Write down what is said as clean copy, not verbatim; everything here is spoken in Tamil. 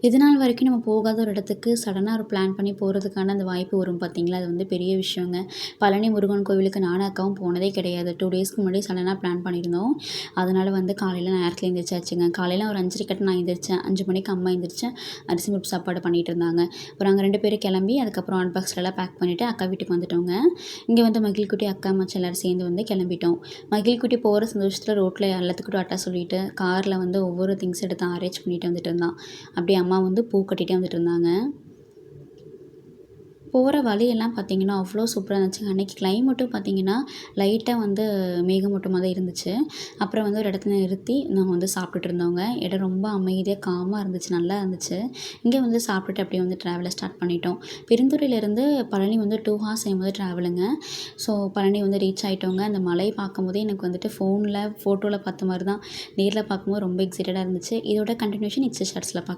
இதுநாள் வரைக்கும் நம்ம போகாத ஒரு இடத்துக்கு சடனாக ஒரு பிளான் பண்ணி போகிறதுக்கான அந்த வாய்ப்பு வரும் பார்த்தீங்களா, அது வந்து பெரிய விஷயங்க. பழனி முருகன் கோவிலுக்கு நானும் அக்காவும் போனதே கிடையாது. 2 டேஸ்க்கு முன்னாடி சடனாக பிளான் பண்ணியிருந்தோம். அதனால வந்து காலையில நேரத்துல எந்திரிச்சாச்சுங்க. காலையில ஒரு 5:30 கட்ட நான் எந்திரிச்சேன். 5 மணிக்கு அம்மா எந்திரிச்சு அரிசி பருப்பு சாப்பாடு பண்ணிட்டு இருந்தாங்க. அப்புறம் நாங்க 2 பேரும் கிளம்பி அதுக்கப்புறம் ஹாட் பாக்ஸ்லலாம் பேக் பண்ணிவிட்டு அக்கா வீட்டுக்கு வந்துட்டோங்க. இங்கே வந்து மகிழ்குட்டி, அக்கா, மச்சான் எல்லாரும் சேர்ந்து வந்து கிளம்பிட்டோம். மகிழ்குட்டி போகிற சந்தோஷத்தில் ரோட்டில் எல்லாத்துக்கும் டாட்டா சொல்லிட்டு காரில் வந்து ஒவ்வொரு திங்ஸ் எடுத்து அரேஞ்ச் பண்ணிட்டு வந்துட்டு இருந்தான். அப்படியே அம்மா வந்து பூ கட்டிகிட்டே வந்துட்டு இருந்தாங்க. போகிற வழியெல்லாம் பார்த்தீங்கன்னா, அவ்வளோ சூப்பரா இருந்துச்சுங்க. அன்னைக்கு கிளைமேட்டும் பார்த்தீங்கன்னா, லைட்டா வந்து மேகமூட்டமா தான் இருந்துச்சு. அப்புறம் வந்து ஒரு இடத்துல நிறுத்தி நாங்க வந்து சாப்பிட்டுட்டு இருந்தோங்க. இடம் ரொம்ப அமைதியா, காமா இருந்துச்சு. நல்லா இருந்துச்சு. இங்கே வந்து சாப்பிட்டுட்டு அப்படியே வந்து ட்ராவல ஸ்டார்ட் பண்ணிட்டோம். பெருந்துறையிலேருந்து பழனி வந்து 2 ஹார்ஸ் 50 ட்ராவலுங்க. ஸோ பழனி வந்து ரீச் ஆயிட்டோங்க. அந்த மலை பார்க்கும்போதே எனக்கு வந்துட்டு ஃபோட்டோல பார்த்த மாரி தான் நேர்ல பார்க்கும்போது ரொம்ப எக்ஸைட்டடா இருந்துச்சு. இதோட கன்டினியூஷன் நெக்ஸ்ட் ஷார்ட்ஸ்ல பார்க்கலாம்.